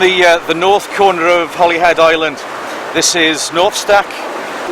the north corner of Holyhead Island. This is North Stack.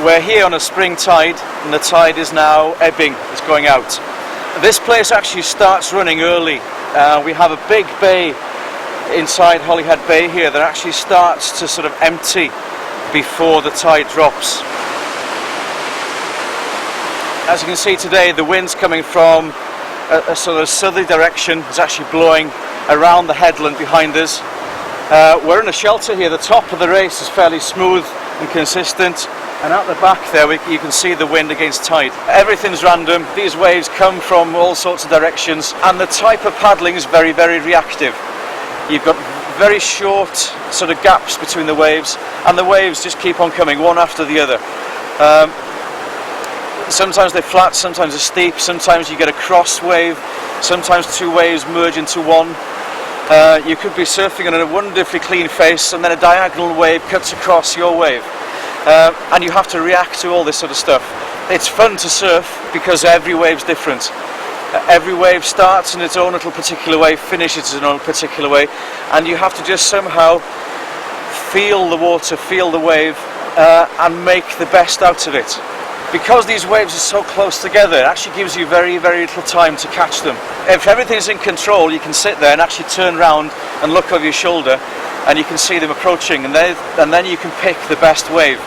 We're here on a spring tide, and the tide is now ebbing, it's going out. This place actually starts running early. We have a big bay inside Holyhead Bay here that actually starts to sort of empty before the tide drops. As you can see today, the wind's coming from a sort of southerly direction. It's actually blowing around the headland behind us. We're in a shelter here. The top of the race is fairly smooth and consistent, and at the back there you can see the wind against tide. Everything's random. These waves come from all sorts of directions, and the type of paddling is very, very reactive. You've got very short sort of gaps between the waves, and the waves just keep on coming one after the other. Sometimes they're flat, sometimes they're steep, sometimes you get a cross wave, sometimes two waves merge into one. You could be surfing on a wonderfully clean face, and then a diagonal wave cuts across your wave. And you have to react to all this sort of stuff. It's fun to surf because every wave's different. Every wave starts in its own little particular way, finishes in its own particular way, and you have to just somehow feel the water, feel the wave, and make the best out of it. Because these waves are so close together, it actually gives you very, very little time to catch them. If everything's in control, you can sit there and actually turn around and look over your shoulder, and you can see them approaching, and then you can pick the best wave.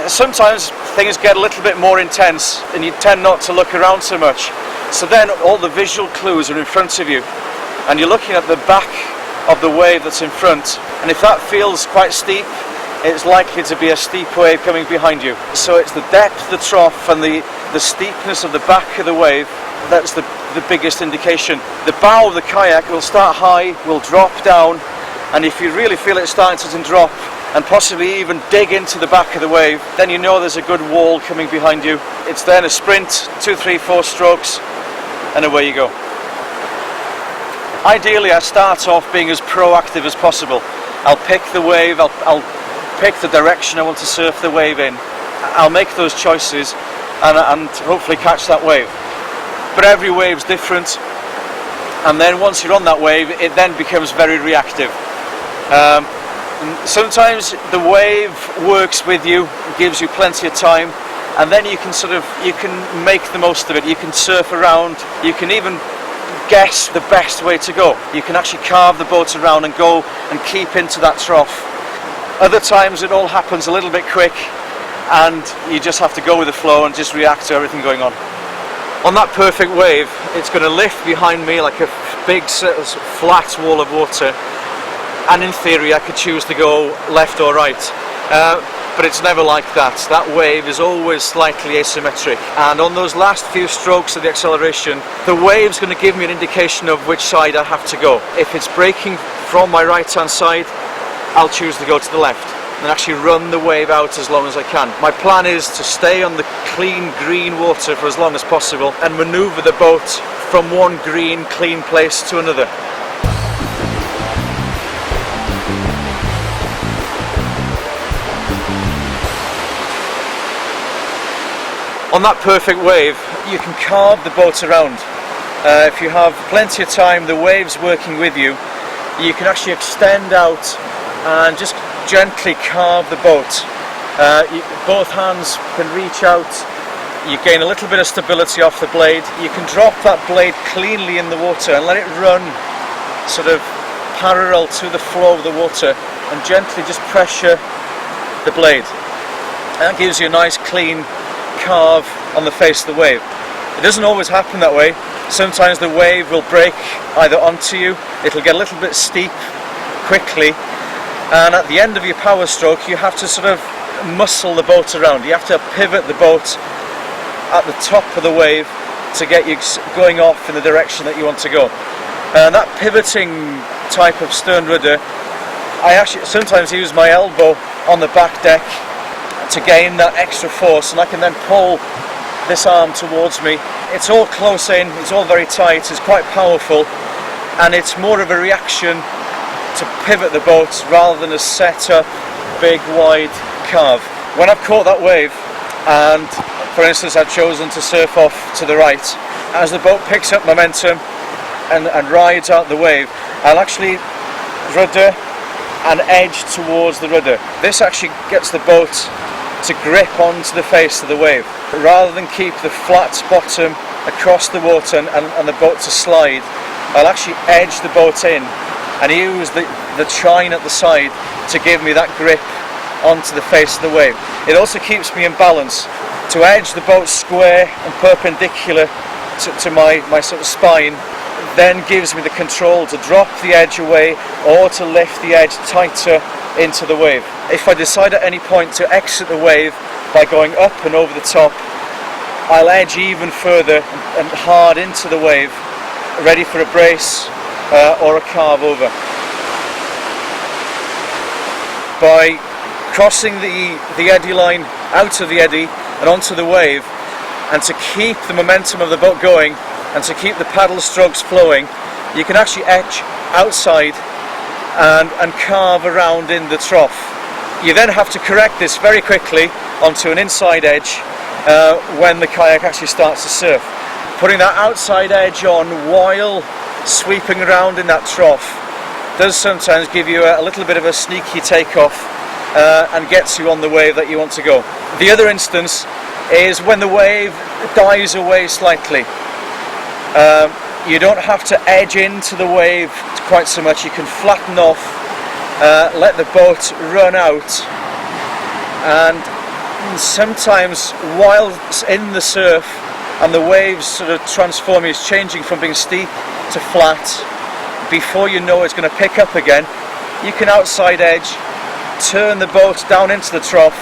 Sometimes things get a little bit more intense, and you tend not to look around so much. So then all the visual clues are in front of you, and you're looking at the back of the wave that's in front, and if that feels quite steep, it's likely to be a steep wave coming behind you. So it's the depth, the trough, and the steepness of the back of the wave that's the biggest indication. The bow of the kayak will start high, will drop down, and if you really feel it starting to drop and possibly even dig into the back of the wave, then you know there's a good wall coming behind you. It's then a sprint, 2, 3, 4 strokes, and away you go. Ideally, I start off being as proactive as possible. I'll pick the wave, I'll pick the direction I want to surf the wave in. I'll make those choices and hopefully catch that wave. But every wave's different, and then once you're on that wave, it then becomes very reactive. Sometimes the wave works with you, gives you plenty of time, and then you can make the most of it. You can surf around, you can even guess the best way to go. You can actually carve the boat around and go and keep into that trough. Other times it all happens a little bit quick, and you just have to go with the flow and just react to everything going on. On that perfect wave, it's going to lift behind me like a big flat wall of water, and in theory I could choose to go left or right, but it's never like that. That wave is always slightly asymmetric, and on those last few strokes of the acceleration, the wave's going to give me an indication of which side I have to go. If it's breaking from my right hand side, I'll choose to go to the left and actually run the wave out as long as I can. My plan is to stay on the clean green water for as long as possible and maneuver the boat from one green clean place to another. On that perfect wave, you can carve the boat around. If you have plenty of time, the wave's working with you, you can actually extend out and just gently carve the boat. Both hands can reach out, you gain a little bit of stability off the blade. You can drop that blade cleanly in the water and let it run sort of parallel to the flow of the water, and gently just pressure the blade. And that gives you a nice clean carve on the face of the wave. It doesn't always happen that way. Sometimes the wave will break either onto you, it'll get a little bit steep quickly, and at the end of your power stroke you have to sort of muscle the boat around. You have to pivot the boat at the top of the wave to get you going off in the direction that you want to go. And that pivoting type of stern rudder, I actually sometimes use my elbow on the back deck to gain that extra force, and I can then pull this arm towards me. It's all close in, it's all very tight, it's quite powerful, and it's more of a reaction to pivot the boat rather than a set up big wide carve. When I've caught that wave, and for instance I've chosen to surf off to the right, as the boat picks up momentum and rides out the wave, I'll actually rudder and edge towards the rudder. This actually gets the boat to grip onto the face of the wave. Rather than keep the flat bottom across the water and the boat to slide, I'll actually edge the boat in and use the chine at the side to give me that grip onto the face of the wave. It also keeps me in balance. To edge the boat square and perpendicular to my sort of spine then gives me the control to drop the edge away or to lift the edge tighter into the wave. If I decide at any point to exit the wave by going up and over the top, I'll edge even further and hard into the wave, ready for a brace or a carve over. By crossing the eddy line out of the eddy and onto the wave, and to keep the momentum of the boat going and to keep the paddle strokes flowing, you can actually edge outside and carve around in the trough. You then have to correct this very quickly onto an inside edge when the kayak actually starts to surf. Putting that outside edge on while sweeping around in that trough does sometimes give you a little bit of a sneaky takeoff and gets you on the wave that you want to go. The other instance is when the wave dies away slightly. You don't have to edge into the wave quite so much. You can flatten off, let the boat run out, and sometimes while in the surf and the waves sort of transform, it's changing from being steep to flat, before you know it's going to pick up again, you can outside edge, turn the boat down into the trough,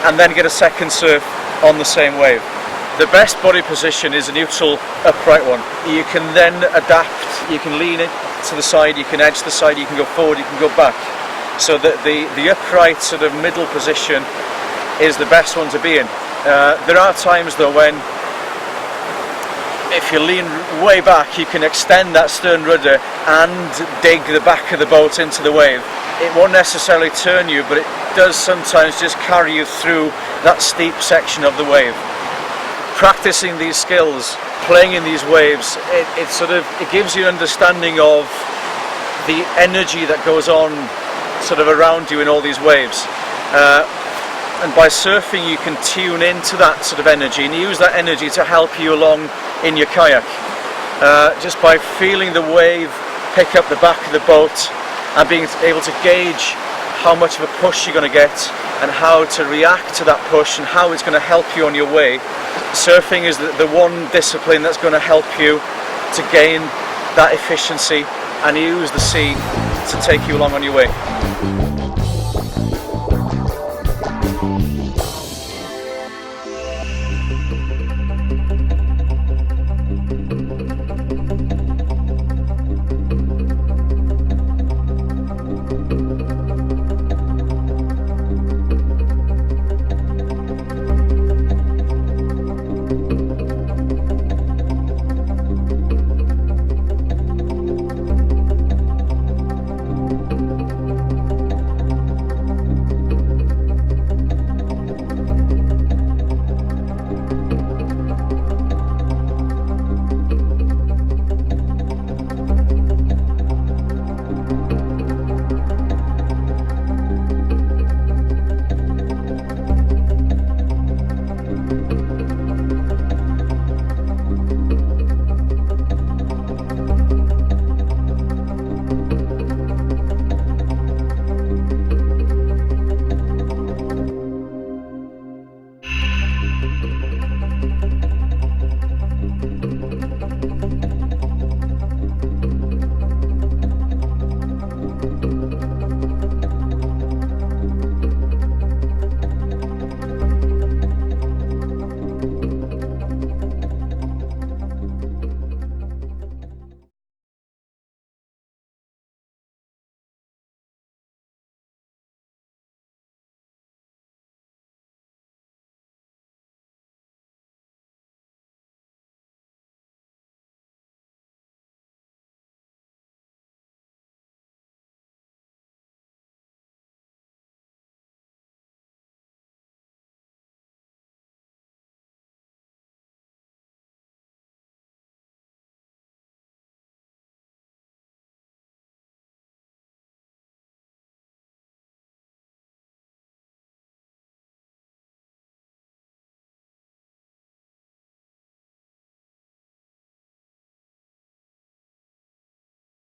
and then get a second surf on the same wave. The best body position is a neutral upright one. You can then adapt, you can lean it to the side, you can edge the side, you can go forward, you can go back. So that the upright sort of middle position is the best one to be in. There are times though when, if you lean way back, you can extend that stern rudder and dig the back of the boat into the wave. It won't necessarily turn you, but it does sometimes just carry you through that steep section of the wave. Practicing these skills, playing in these waves, it gives you an understanding of the energy that goes on sort of around you in all these waves. And by surfing you can tune into that sort of energy and use that energy to help you along in your kayak. Just by feeling the wave pick up the back of the boat and being able to gauge how much of a push you're going to get and how to react to that push and how it's going to help you on your way. Surfing is the one discipline that's going to help you to gain that efficiency and use the sea to take you along on your way.